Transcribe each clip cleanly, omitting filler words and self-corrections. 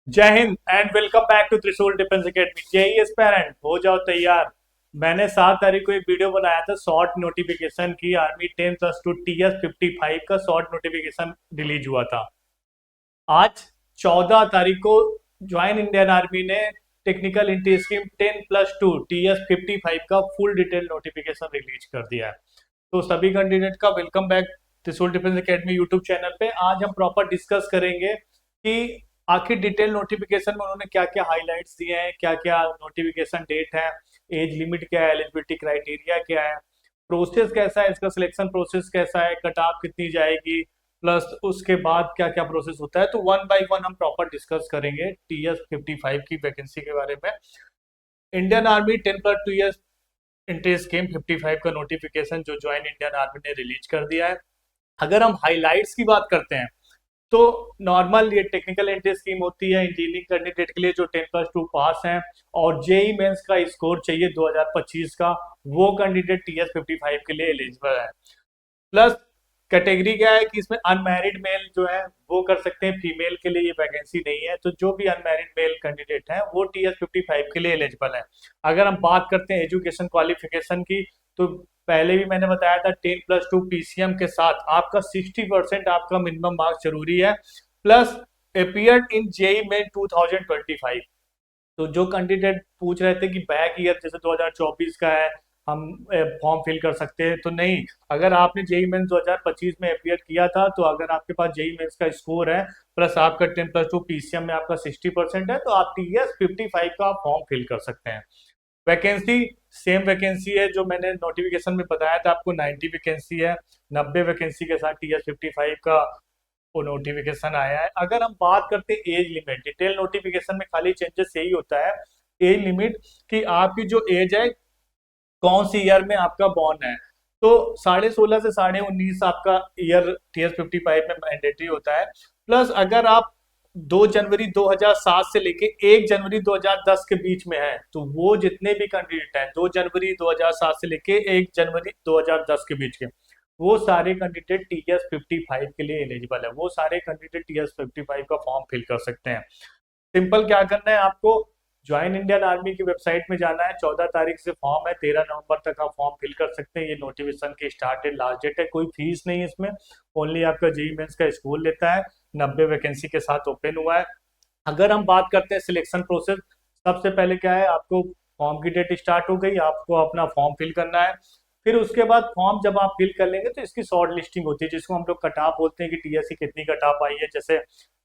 जय हिंद and welcome back to Trishul defence academy. JEE aspirant हो जाओ तैयार। मैंने 7 तारीख को एक वीडियो बनाया था शॉर्ट नोटिफिकेशन की। आर्मी 10+2 TS55 का शॉर्ट नोटिफिकेशन रिलीज हुआ था। आज 14 तारीख को ज्वाइन इंडियन आर्मी ने टेक्निकल एंट्री स्कीम 10+2 TS55 का फुल डिटेल नोटिफिकेशन रिलीज कर दिया है। तो सभी कैंडिडेट का वेलकम बैक त्रिशूल डिफेंस एकेडमी यूट्यूब चैनल पे। आज हम प्रॉपर डिस्कस करेंगे कि आखिर डिटेल नोटिफिकेशन में उन्होंने क्या क्या हाइलाइट्स दिए हैं, क्या क्या नोटिफिकेशन डेट है, एज लिमिट क्या है, एलिजिबिलिटी क्राइटेरिया क्या है, प्रोसेस कैसा है, इसका सिलेक्शन प्रोसेस कैसा है, कट ऑफ कितनी जाएगी, प्लस उसके बाद क्या क्या प्रोसेस होता है। तो वन बाय वन हम प्रॉपर डिस्कस करेंगे TS55 की वैकेंसी के बारे में। इंडियन आर्मी 10+2 एंट्री स्कीम 55 का नोटिफिकेशन जो ज्वाइन इंडियन आर्मी ने रिलीज कर दिया है। अगर हम हाइलाइट्स की बात करते हैं तो नॉर्मल ये टेक्निकल एंट्री स्कीम होती है इंजीनियरिंग कैंडिडेट के लिए जो 10+2 पास हैं और जेई मेंस का स्कोर चाहिए 2025 का, वो कैंडिडेट TS55 के लिए एलिजिबल है। प्लस कैटेगरी क्या है कि इसमें अनमैरिड मेल जो है वो कर सकते हैं, फीमेल के लिए ये वैकेंसी नहीं है। तो जो भी अनमैरिड मेल कैंडिडेट है वो TS55 के लिए एलिजिबल है। अगर हम बात करते हैं एजुकेशन क्वालिफिकेशन की, तो पहले भी मैंने बताया था 10+2 PCM के साथ आपका 60% आपका मिनिमम मार्क्स जरूरी है। प्लस अपियर्ड इन जेई में 2025। तो जो कैंडिडेट पूछ रहे थे कि बैक ईयर जैसे 2024 का है हम फॉर्म फिल कर सकते हैं, तो नहीं। अगर आपने जेई मेंस 2025 में अपियर किया था तो अगर आपके पास जेई मेंस का स्कोर है प्लस आपका 10+2 PCM में आपका 60% है तो आप TS55 का फॉर्म फिल कर सकते हैं। वैकेंसी सेम वैकेंसी है जो मैंने नोटिफिकेशन में बताया था आपको, 90 वैकेंसी है। 90 वैकेंसी के साथ TS55 का वो नोटिफिकेशन आया है। अगर हम बात करते हैं एज लिमिट, डिटेल नोटिफिकेशन में खाली चेंजेस यही होता है एज लिमिट कि आपकी जो एज है कौन सी ईयर में आपका बॉर्न है। तो 16.5 से 19.5 आपका ईयर TS55 में मैंडेटरी होता है। प्लस अगर आप 2 जनवरी 2007 से लेके 1 जनवरी 2010 के बीच में है तो वो जितने भी कैंडिडेट हैं 2 जनवरी 2007 से लेके 1 जनवरी 2010 के बीच के, वो सारे कैंडिडेट TS55 के लिए एलिजिबल है। वो सारे कैंडिडेट TS55 का फॉर्म फिल कर सकते हैं। सिंपल क्या करना है आपको, ज्वाइन इंडियन आर्मी की वेबसाइट में जाना है। 14 तारीख से फॉर्म है, 13 नवंबर तक आप फॉर्म फिल कर सकते हैं। ये नोटिफिकेशन की स्टार्ट डेट लास्ट डेट है, कोई फीस नहीं है इसमें। ओनली आपका जेई मेंस का स्कोर लेता है। 90 वैकेंसी के साथ ओपन हुआ है। अगर हम बात करते हैं सिलेक्शन प्रोसेस, सबसे पहले क्या है, आपको फॉर्म की डेट स्टार्ट हो गई, आपको अपना फॉर्म फिल करना है। फिर उसके बाद फॉर्म जब आप फिल कर लेंगे तो इसकी शॉर्ट लिस्टिंग होती है जिसको हम लोग कट ऑफ बोलते हैं कि टीएससी कितनी कट ऑफ आई है। जैसे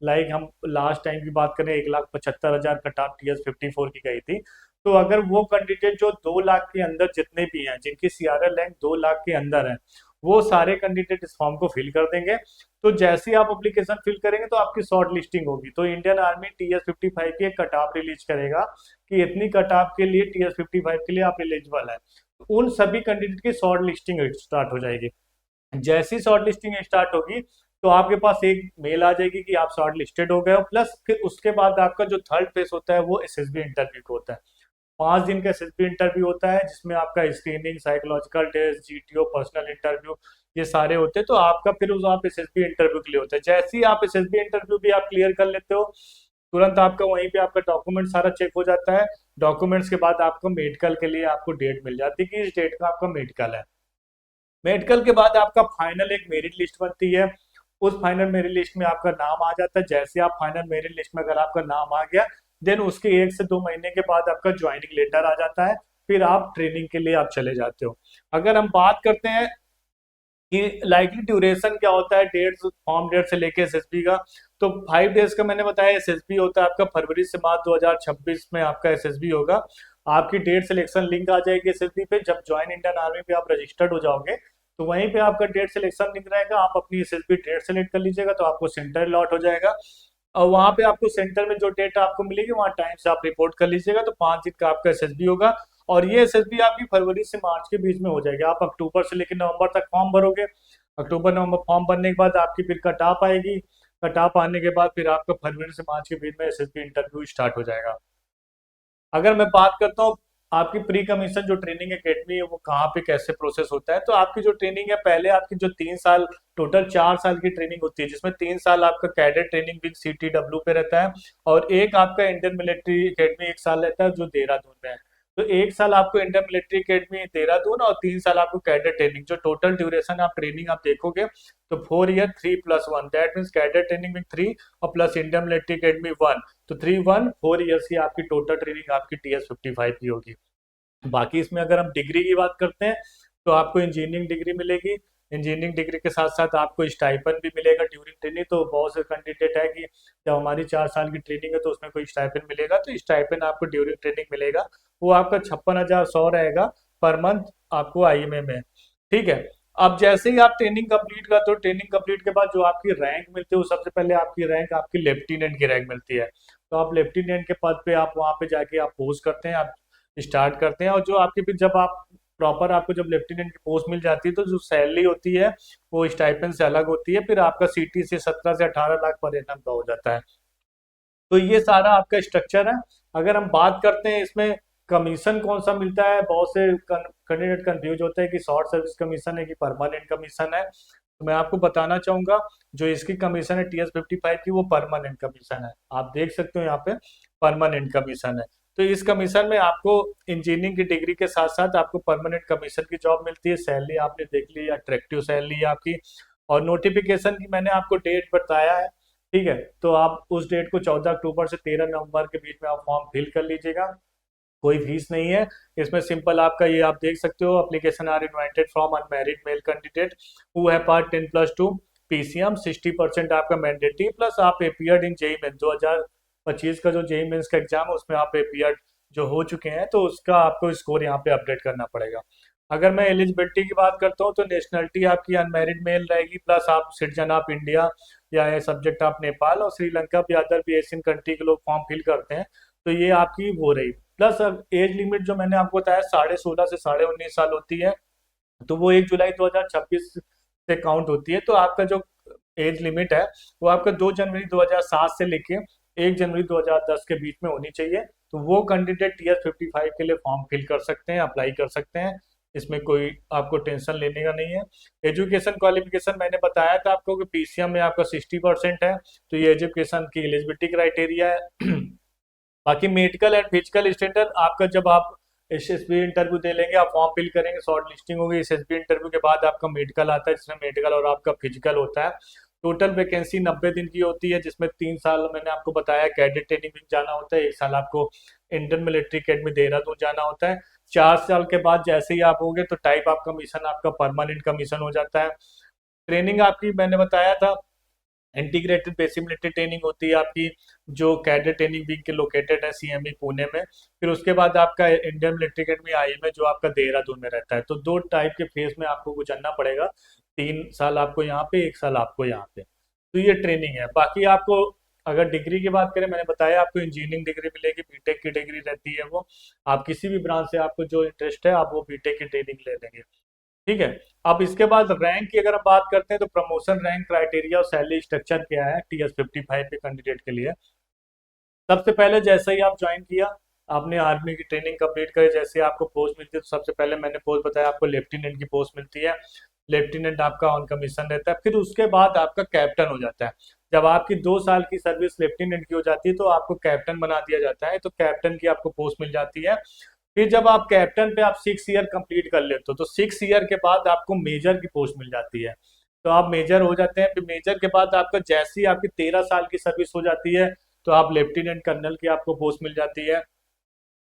लाइक हम लास्ट टाइम की बात करें 1,75,000 कट ऑफ TS54 की गई थी। तो अगर वो कैंडिडेट जो 2 लाख के अंदर जितने भी हैं जिनकी CRL रैंक 2 लाख के अंदर है वो सारे कैंडिडेट इस फॉर्म को फिल कर देंगे। तो जैसे ही आप एप्लीकेशन फिल करेंगे तो आपकी शॉर्ट लिस्टिंग होगी। तो इंडियन आर्मी TS55 की एक कट ऑफ रिलीज करेगा कि इतनी कट ऑफ के लिए TS55 के लिए आप एलिजिबल है। उन सभी कैंडिडेट की शॉर्ट लिस्टिंग स्टार्ट हो जाएगी। जैसी शॉर्ट लिस्टिंग स्टार्ट होगी तो आपके पास एक मेल आ जाएगी कि आप शॉर्ट लिस्टेड हो गए हो। प्लस फिर उसके बाद आपका जो थर्ड फेज होता है वो SSB इंटरव्यू का होता है। 5 दिन का SSB इंटरव्यू होता है जिसमें आपका screening, psychological test, GTO, personal interview, ये सारे होते हैं। तो आपका फिर उस आप SSB इंटरव्यू के लिए होता है। जैसे ही आप SSB इंटरव्यू भी आप क्लियर कर लेते हो तुरंत आपका वहीं पे आपका डॉक्यूमेंट सारा चेक हो जाता है। डॉक्यूमेंट्स के बाद आपको मेडिकल के लिए आपको डेट मिल जाती है कि इस डेट का आपका मेडिकल है। मेडिकल के बाद आपका फाइनल एक मेरिट लिस्ट बनती है। उस फाइनल मेरिट लिस्ट में आपका नाम आ जाता है। जैसे आप फाइनल मेरिट लिस्ट में अगर आपका नाम आ गया देन उसके 1 से 2 महीने के बाद आपका ज्वाइनिंग लेटर आ जाता है। फिर आप ट्रेनिंग के लिए आप चले जाते हो। अगर हम बात करते हैं कि लाइकली ड्यूरेशन क्या होता है डेट, फॉर्म डेट से लेके SSB का, तो 5 डेज का मैंने बताया SSB होता है आपका। फरवरी से मार्च 2026 में आपका SSB होगा। आपकी डेट सिलेक्शन लिंक आ जाएगी SSB पे। जब ज्वाइन इंडियन आर्मी पे आप रजिस्टर्ड हो जाओगे तो वहीं पे आपका डेट सिलेक्शन लिंक रहेगा। आप अपनी SSB डेट सेलेक्ट कर लीजिएगा तो आपको सेंटर अलॉट हो जाएगा। और वहाँ पे आपको सेंटर में जो डेट आपको मिलेगी वहाँ टाइम से आप रिपोर्ट कर लीजिएगा। तो 5 दिन का आपका SSB होगा और ये SSB आपकी फरवरी से मार्च के बीच में हो जाएगी। आप अक्टूबर से लेकर नवंबर तक फॉर्म भरोगे। अक्टूबर नवंबर फॉर्म भरने के बाद आपकी फिर कट ऑफ आएगी। कट ऑफ आने के बाद फिर आपका फरवरी से मार्च के बीच में SSB इंटरव्यू स्टार्ट हो जाएगा। अगर मैं बात करता हूँ आपकी प्री कमीशन जो ट्रेनिंग एकेडमी है वो कहाँ पे कैसे प्रोसेस होता है, तो आपकी जो ट्रेनिंग है पहले आपकी जो 3 साल, टोटल 4 साल की ट्रेनिंग होती है, जिसमें 3 साल आपका कैडेट ट्रेनिंग विद CTW पे रहता है, और एक आपका इंडियन मिलिट्री एकेडमी 1 साल रहता है जो देहरादून में है। तो 1 साल आपको इंडियन मिलिट्री एकेडमी देहरादून और 3 साल आपको कैडेट ट्रेनिंग, जो टोटल ड्यूरेशन आप ट्रेनिंग आप देखोगे तो 4 year 3+1, that means cadet training में 3 और प्लस इंडियन मिलिट्री एकेडमी 1, तो 3 1 4 ईयर्स की आपकी टोटल ट्रेनिंग आपकी TS55 की होगी। बाकी इसमें अगर हम डिग्री की बात करते हैं तो आपको इंजीनियरिंग डिग्री मिलेगी। इंजीनियरिंग डिग्री के साथ साथ आपको स्टाइपन भी मिलेगा ड्यूरिंग ट्रेनिंग। तो बहुत से कैंडिडेट है कि जब हमारी 4 साल की ट्रेनिंग है तो उसमें कोई स्टाइपन मिलेगा, तो स्टाइपन आपको ड्यूरिंग ट्रेनिंग मिलेगा। वो आपका 56,100 रहेगा पर मंथ आपको IMA में। ठीक है। अब जैसे ही आप ट्रेनिंग कंप्लीट करते हो, ट्रेनिंग कंप्लीट के बाद जो आपकी रैंक मिलती है वो सबसे पहले आपकी रैंक आपकी लेफ्टिनेंट की रैंक मिलती है। तो आप लेफ्टिनेंट के पद पे आप वहाँ पे जाके आप पोस्ट करते हैं, आप स्टार्ट करते हैं। और जो आपके फिर जब आप प्रॉपर आपको जब लेफ्टिनेंट की पोस्ट मिल जाती है तो जो सैलरी होती है वो स्टाइपेंड से अलग होती है, फिर आपका CT से 17 से 18 लाख पर एनम का हो जाता है। तो ये सारा आपका स्ट्रक्चर है। अगर हम बात करते हैं इसमें कमीशन कौन सा मिलता है, बहुत से कैंडिडेट कंफ्यूज होते हैं कि शॉर्ट सर्विस कमीशन है कि परमानेंट कमीशन है। तो मैं आपको बताना चाहूंगा जो इसकी कमीशन है TS55 की, वो परमानेंट कमीशन है। आप देख सकते हो यहाँ पे परमानेंट कमीशन है। तो इस कमीशन में आपको इंजीनियरिंग की डिग्री के साथ साथ आपको परमानेंट कमीशन की जॉब मिलती है। सैलरी आपने देख ली, अट्रैक्टिव सैलरी है आपकी। और नोटिफिकेशन की मैंने आपको डेट बताया है। ठीक है। तो आप उस डेट को 14 अक्टूबर से 13 नवंबर के बीच में आप फॉर्म फिल कर लीजिएगा। कोई फीस नहीं है इसमें। सिंपल आपका ये आप देख सकते हो, application are invited from unmarried male candidate who है पार्ट 10+2 PCM, 60% आपका मैंडेटरी, प्लस आप अपियर्ड इन जेई मेंस 2025 का जो जेई मेंस का एग्जाम है उसमें आप अपियर्ड जो हो चुके हैं, तो उसका आपको स्कोर यहाँ पे अपडेट करना पड़ेगा। अगर मैं एलिजिबिलिटी की बात करता हूँ तो नेशनलिटी आपकी अनमैरिड मेल रहेगी, प्लस आप सिटीजन ऑफ इंडिया या सब्जेक्ट ऑफ नेपाल और श्रीलंका भी, अदर भी एशियन कंट्री के लोग फॉर्म फिल करते हैं। तो ये आपकी वो रही। प्लस अब एज लिमिट जो मैंने आपको बताया 16.5 से 19.5 साल होती है, तो वो 1 जुलाई 2026 से काउंट होती है। तो आपका जो एज लिमिट है वो आपका 2 जनवरी 2007 से लेके 1 जनवरी 2010 के बीच में होनी चाहिए। तो वो कैंडिडेट TS55 के लिए फॉर्म फिल कर सकते हैं, अप्लाई कर सकते हैं। इसमें कोई आपको टेंशन लेने का नहीं है। एजुकेशन क्वालिफिकेशन मैंने बताया था आपको कि PCM में आपका 60% है, तो ये एजुकेशन की एलिजिबिलिटी क्राइटेरिया है। बाकी मेडिकल एंड फिजिकल स्टैंडर्ड आपका जब आप SSB इंटरव्यू दे लेंगे, आप फॉर्म फिल करेंगे, शॉर्ट लिस्टिंग होगी, SSB इंटरव्यू के बाद आपका मेडिकल आता है, जिसमें मेडिकल और आपका फिजिकल होता है। टोटल वैकेंसी 90 दिन की होती है, जिसमें 3 साल मैंने आपको बताया कैडेट ट्रेनिंग में जाना होता है, 1 साल आपको इंडियन मिलिट्री अकेडमी देहरादून जाना होता है। 4 साल के बाद जैसे ही आप होगे तो टाइप ऑफ कमीशन आपका परमानेंट कमीशन हो जाता है। ट्रेनिंग आपकी मैंने बताया था इंटीग्रेटेड बेसिक मिलिट्री ट्रेनिंग होती है आपकी, जो कैडेट ट्रेनिंग विंग के लोकेटेड है CME पुणे में। फिर उसके बाद आपका इंडियन मिलिट्री अकेडमी IMA जो आपका देहरादून में रहता है। तो 2 टाइप के फेज में आपको गुजरना पड़ेगा, 3 साल आपको यहाँ पे, 1 साल आपको यहाँ पे। तो ये ट्रेनिंग है। बाकी आपको अगर डिग्री की बात करें, मैंने बताया आपको इंजीनियरिंग डिग्री मिलेगी, बीटेक की डिग्री रहती है वो। आप किसी भी ब्रांच से आपको जो इंटरेस्ट है आप वो बीटेक की ट्रेनिंग ले लेंगे। ठीक है। अब इसके बाद रैंक की अगर हम बात करते हैं तो प्रमोशन रैंक क्राइटेरिया और सैलरी स्ट्रक्चर क्या है TS55 के कैंडिडेट के लिए। सबसे पहले जैसे ही आप ज्वाइन किया, आपने आर्मी की ट्रेनिंग कंप्लीट करी, जैसे ही आपको पोस्ट मिलती है तो सबसे पहले मैंने पोस्ट बताया आपको लेफ्टिनेंट की पोस्ट मिलती है। लेफ्टिनेंट आपका ऑन कमीशन रहता है। फिर उसके बाद आपका कैप्टन हो जाता है। जब आपकी 2 साल की सर्विस लेफ्टिनेंट की हो जाती है तो आपको कैप्टन बना दिया जाता है, तो कैप्टन की आपको पोस्ट मिल जाती है। फिर जब आप कैप्टन पे आप 6 ईयर कंप्लीट कर लेते हो तो 6 ईयर के बाद आपको मेजर की पोस्ट मिल जाती है। तो आप मेजर हो जाते हैं। फिर मेजर के बाद आपका जैसे ही आपकी 13 साल की सर्विस हो जाती है तो आप लेफ्टिनेंट कर्नल की आपको पोस्ट मिल जाती है।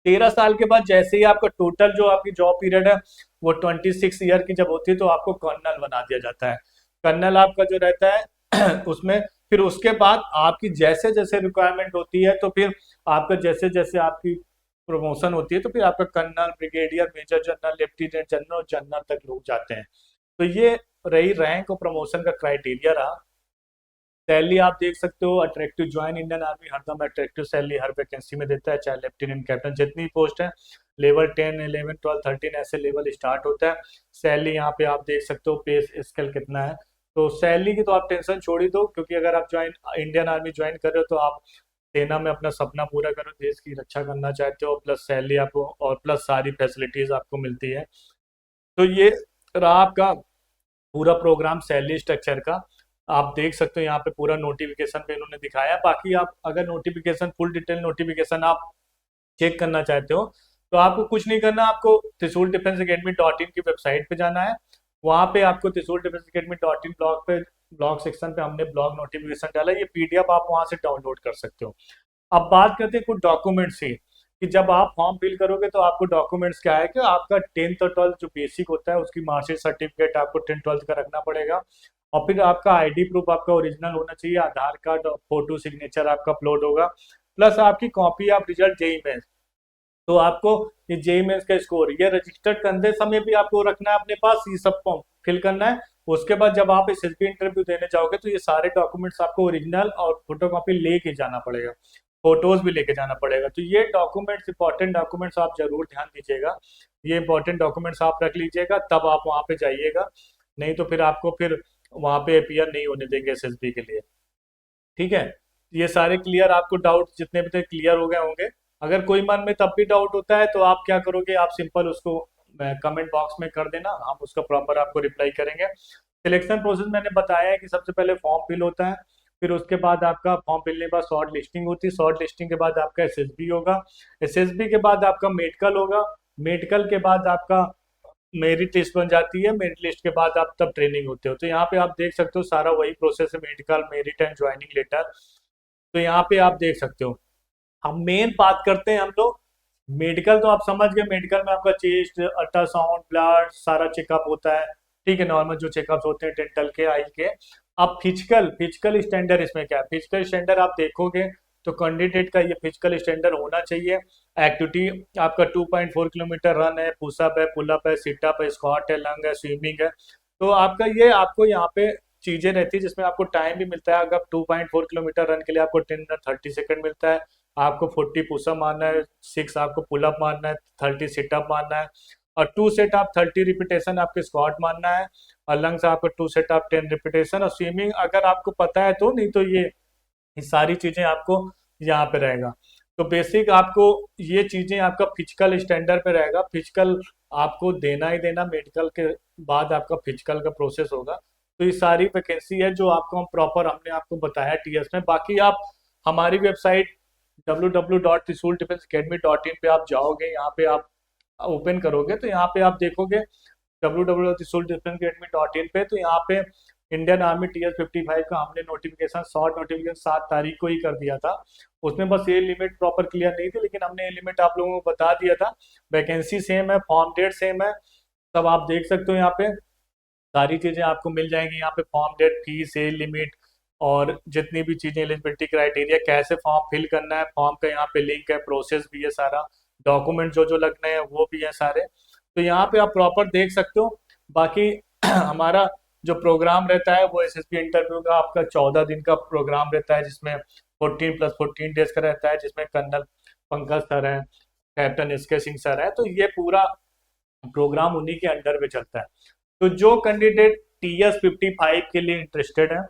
13 साल के बाद जैसे ही आपका टोटल जो आपकी जॉब पीरियड है वो 26 ईयर की जब होती है तो आपको कर्नल बना दिया जाता है। कर्नल आपका जो रहता है उसमें फिर उसके बाद आपकी जैसे जैसे रिक्वायरमेंट होती है तो फिर आपका जैसे जैसे आपकी प्रमोशन होती है तो फिर आपका colonel, brigadier, major general, lieutenant general, general तक लोग जाते हैं। तो ये रही रैंक और प्रमोशन का क्राइटेरिया रहा। सैलरी आप देख सकते हो, अट्रैक्टिव ज्वाइन इंडियन आर्मी हरदम अट्रैक्टिव सैलरी हर वैकेंसी में देता है, चाहे लेफ्टिनेंट कैप्टन जितनी पोस्ट है। लेवल 10 11 12 13 ऐसे लेवल स्टार्ट होता है। सैलरी यहाँ पे आप देख सकते हो, पे स्केल कितना है। तो सैलरी की तो आप टेंशन छोड़ ही दो, क्योंकि अगर आप ज्वाइन इंडियन आर्मी ज्वाइन कर रहे हो तो आप सेना में अपना सपना पूरा करो, देश की रक्षा करना चाहते हो, प्लस सैलरी आपको और प्लस सारी फैसिलिटीज आपको मिलती है। तो ये रहा आपका पूरा प्रोग्राम सैलरी स्ट्रक्चर का। आप देख सकते हो यहाँ पे पूरा नोटिफिकेशन पे इन्होंने दिखाया है। बाकी आप अगर नोटिफिकेशन फुल डिटेल नोटिफिकेशन आप चेक करना चाहते हो तो आपको कुछ नहीं करना, आपको त्रिशूल डिफेंस अकेडमी डॉट इन की वेबसाइट पे जाना है। वहाँ पे आपको त्रिशूल defence academy dot in blog पे, ब्लॉग सेक्शन पे हमने ब्लॉग नोटिफिकेशन डाला, ये पीडीएफ आप वहाँ से डाउनलोड कर सकते हो। अब बात करते हैं कुछ डॉक्यूमेंट्स की, कि जब आप फॉर्म फिल करोगे तो आपको डॉक्यूमेंट्स क्या है कि आपका 10th और 12th जो बेसिक होता है उसकी मार्कशीट सर्टिफिकेट आपको 10th 12th का रखना पड़ेगा। और फिर आपका आईडी प्रूफ आपका ओरिजिनल होना चाहिए, आधार कार्ड और फोटो सिग्नेचर आपका अपलोड होगा, प्लस आपकी copy of result JEE mains. तो आपको ये जेई मेंस का स्कोर ये रजिस्टर्ड करते समय भी आपको रखना है अपने पास, ये सब फॉर्म फिल करना है। उसके बाद जब आप एसएसबी इंटरव्यू देने जाओगे तो ये सारे डॉक्यूमेंट्स आपको ओरिजिनल और फोटोकॉपी लेके जाना पड़ेगा, फोटोज भी लेके जाना पड़ेगा। तो ये डॉक्यूमेंट्स, इंपॉर्टेंट डॉक्यूमेंट्स आप जरूर ध्यान दीजिएगा, ये इंपॉर्टेंट डॉक्यूमेंट्स आप रख लीजिएगा, तब आप वहाँ पे जाइएगा। नहीं तो फिर आपको फिर वहाँ पे अपीयर नहीं होने देंगे एसएसबी के लिए। ठीक है, ये सारे क्लियर, आपको डाउट जितने भी थे क्लियर हो गए होंगे। अगर कोई मन में तब भी डाउट होता है तो आप क्या करोगे, आप सिंपल उसको कमेंट बॉक्स में कर देना, हम उसका प्रॉपर आपको रिप्लाई करेंगे। सिलेक्शन प्रोसेस मैंने बताया है कि सबसे पहले फॉर्म फिल होता है, फिर उसके बाद आपका फॉर्म फिलने के बाद शॉर्ट लिस्टिंग होती है, शॉर्ट लिस्टिंग के बाद आपका एसएसबी होगा, एसएसबी के बाद आपका मेडिकल होगा, मेडिकल के बाद आपका मेरिट लिस्ट बन जाती है, मेरिट लिस्ट के बाद आप तब ट्रेनिंग होते हो। तो यहाँ पे आप देख सकते हो सारा वही प्रोसेस है, medical, merit and joining letter. तो यहाँ पे आप देख सकते हो। हम मेन बात करते हैं हम लोग मेडिकल, तो आप समझ गए, मेडिकल में आपका चेस्ट, अल्ट्रासाउंड, ब्लड, सारा चेकअप होता है। ठीक है, नॉर्मल जो चेकअप्स होते हैं डेंटल के, आई के। अब फिजिकल, फिजिकल स्टैंडर्ड इसमें क्या है, फिजिकल स्टैंडर्ड आप देखोगे तो कैंडिडेट का ये फिजिकल स्टैंडर्ड होना चाहिए। एक्टिविटी आपका 2.4 किलोमीटर रन है, पुशअप है, पुलअप है, सिटअप है, स्क्वाट है, लंग है, स्विमिंग है। तो आपका ये आपको यहाँ पे चीजें रहती है जिसमें आपको टाइम भी मिलता है। अगर 2.4 किलोमीटर रन के लिए आपको 10 मिनट 30 सेकंड मिलता है, आपको 40 पुशअप मारना है, 6 आपको पुलअप मारना है, 30 सिटअप मारना है, और 2 सेट आप 30 रिपीटेशन आपके स्क्वाट मारना है, और लंग्स आपको 2 सेट आप 10 रिपीटेशन, और स्विमिंग अगर आपको पता है तो, नहीं तो ये सारी चीजें आपको यहाँ पे रहेगा। तो बेसिक आपको ये चीजें आपका फिजिकल स्टैंडर्ड पे रहेगा, फिजिकल आपको देना ही देना, मेडिकल के बाद आपका फिजिकल का प्रोसेस होगा। तो ये सारी वैकेंसी है जो आपको हम प्रॉपर हमने आपको बताया टीएस में। बाकी आप हमारी वेबसाइट www.trisulDefenseAcademy.in पे आप जाओगे, यहाँ पे आप ओपन करोगे तो यहाँ पे आप देखोगे www.trisulDefenseAcademy.in पे, तो यहाँ पे इंडियन आर्मी TS55 का हमने नोटिफिकेशन, शॉर्ट नोटिफिकेशन 7 तारीख को ही कर दिया था। उसमें बस ये लिमिट प्रॉपर क्लियर नहीं थी, लेकिन हमने ये लिमिट आप लोगों को बता दिया था। वैकेंसी सेम है, फॉर्म डेट सेम है, सब आप देख सकते हो। यहाँ पे सारी चीजें आपको मिल जाएंगी, यहाँ पे form date, fees, age limit, और जितनी भी चीजें, एलिजिबिलिटी क्राइटेरिया, कैसे फॉर्म फिल करना है, फॉर्म का यहाँ पे लिंक है, प्रोसेस भी है सारा, डॉक्यूमेंट जो जो लगने हैं वो भी है सारे। तो यहाँ पे आप प्रॉपर देख सकते हो। बाकी हमारा जो प्रोग्राम रहता है वो एसएसबी इंटरव्यू का आपका 14 दिन का प्रोग्राम रहता है, जिसमें 14+14 डेज का रहता है, जिसमें कर्नल पंकज सर है, कैप्टन एसके सिंह सर है। तो ये पूरा प्रोग्राम उन्हीं के अंडर में चलता है। तो जो कैंडिडेट TS55 के लिए इंटरेस्टेड है,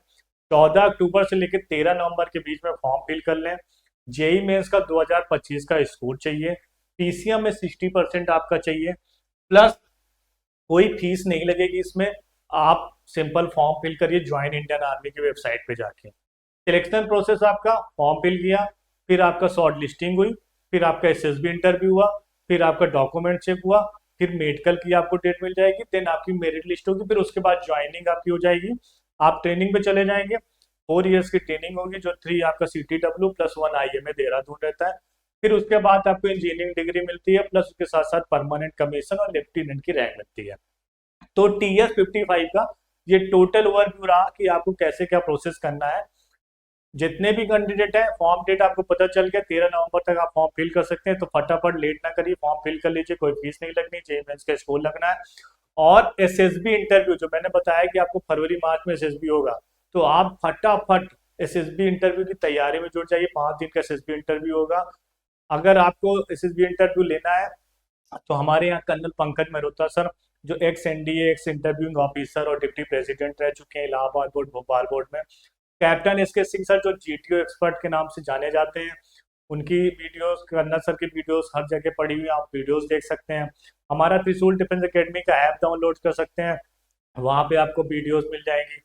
14 अक्टूबर से लेकर 13 नवंबर के बीच में फॉर्म फिल कर लें। जेई मेंस का 2025 का स्कोर चाहिए, पीसीएम में 60% आपका चाहिए, प्लस कोई फीस नहीं लगेगी इसमें। आप सिंपल फॉर्म फिल करिए ज्वाइन इंडियन आर्मी की वेबसाइट पे जाके। सिलेक्शन प्रोसेस आपका, फॉर्म फिल किया, फिर आपका शॉर्ट लिस्टिंग हुई, फिर आपका एसएसबी इंटरव्यू हुआ, फिर आपका डॉक्यूमेंट चेक हुआ, फिर मेडिकल की आपको डेट मिल जाएगी, देन आपकी मेरिट लिस्ट होगी, फिर उसके बाद ज्वाइनिंग आपकी हो जाएगी, आप ट्रेनिंग पे चले जाएंगे। 4 इयर्स की ट्रेनिंग होगी, जो 3 आपका CTW प्लस 1 IMA देहरादून रहता है। फिर उसके बाद आपको इंजीनियरिंग डिग्री मिलती है, प्लस उसके साथ साथ परमानेंट कमीशन और लेफ्टिनेंट की रैंक मिलती है। तो TS55 का ये टोटल ओवरव्यू रहा कि आपको कैसे क्या प्रोसेस करना है। जितने भी कैंडिडेट है, फॉर्म डेट आपको पता चल गया, 13 नवंबर तक आप फॉर्म फिल कर सकते हैं। तो फटाफट लेट ना करिए, फॉर्म फिल कर लीजिए, कोई फीस नहीं लगनी, जेईई मेंस का स्कोर लगना है। और एसएसबी इंटरव्यू जो मैंने बताया कि आपको फरवरी मार्च में एसएसबी होगा, तो आप फटाफट एसएसबी इंटरव्यू की तैयारी में जुट जाइए। 5 दिन का एसएसबी इंटरव्यू होगा। अगर आपको एसएसबी इंटरव्यू लेना है तो हमारे यहाँ कर्नल पंकज मेहरोत्रा सर, जो ex NDA, x interviewing officer और डिप्टी प्रेसिडेंट रह चुके हैं इलाहाबाद बोर्ड, भोपाल बोर्ड में, कैप्टन एसके सिंह सर जो जीटीओ एक्सपर्ट के नाम से जाने जाते हैं, उनकी वीडियोस, कन्नड़ सर की वीडियोस हर जगह पड़ी हुई है, आप वीडियोस देख सकते हैं। हमारा त्रिशूल डिफेंस एकेडमी का ऐप डाउनलोड कर सकते हैं, वहाँ पे आपको वीडियोस मिल जाएंगी।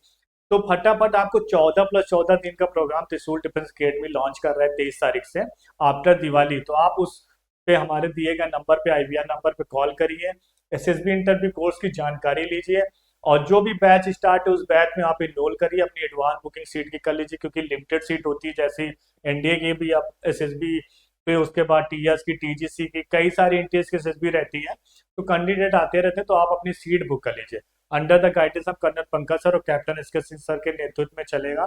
तो फटाफट आपको 14+14 दिन का प्रोग्राम त्रिशूल डिफेंस अकेडमी लॉन्च कर रहा है 23 तारीख से आफ्टर दिवाली। तो आप उस पे हमारे दिए गए नंबर पे, आईवीआर नंबर पे कॉल करिए, एसएसबी इंटरव्यू कोर्स की जानकारी लीजिए, और जो भी बैच स्टार्ट है उस बैच में आप इनरोल करिए, अपनी एडवांस बुकिंग सीट की कर लीजिए, क्योंकि लिमिटेड सीट होती है, जैसे एनडीए की भी, आप एसएसबी पे, उसके बाद टीएस की, टीजीसी की, कई सारी एनटीएस की एसएसबी रहती है, तो कैंडिडेट आते रहते हैं, तो आप अपनी सीट बुक कर लीजिए। Under the guidance of colonel Pankaj sir और कैप्टन एसके सिंह सर के नेतृत्व में चलेगा।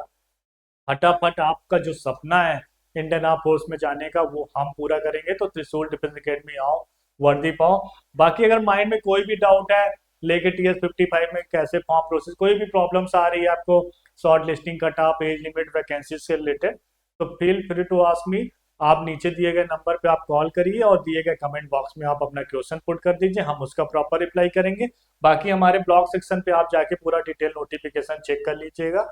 फटाफट आपका जो सपना है इंडियन आर्म फोर्स में जाने का, वो हम पूरा करेंगे। तो त्रिशूल डिफेंस एकेडमी आओ, वर्दी पाओ। बाकी अगर माइंड में कोई भी डाउट है लेके TS55 में कैसे फॉर्म प्रोसेस, कोई भी प्रॉब्लम्स आ रही है आपको, short listing, cut off, age limit, vacancy से रिलेटेड, तो feel free to ask me. आप नीचे दिए गए नंबर पे आप कॉल करिए और दिए गए कमेंट बॉक्स में आप अपना क्वेश्चन पुट कर दीजिए, हम उसका प्रॉपर रिप्लाई करेंगे। बाकी हमारे ब्लॉग सेक्शन पे आप जाके पूरा डिटेल नोटिफिकेशन चेक कर लीजिएगा।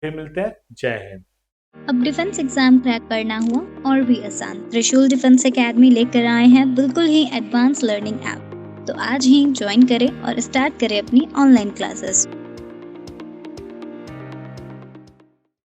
फिर मिलते हैं, जय हिंद। अब डिफेंस एग्जाम क्रैक करना हुआ और भी आसान, त्रिशूल डिफेंस एकेडमी लेकर आए हैं बिल्कुल ही एडवांस लर्निंग ऐप। तो आज ही ज्वाइन करें और स्टार्ट करें अपनी ऑनलाइन क्लासेस।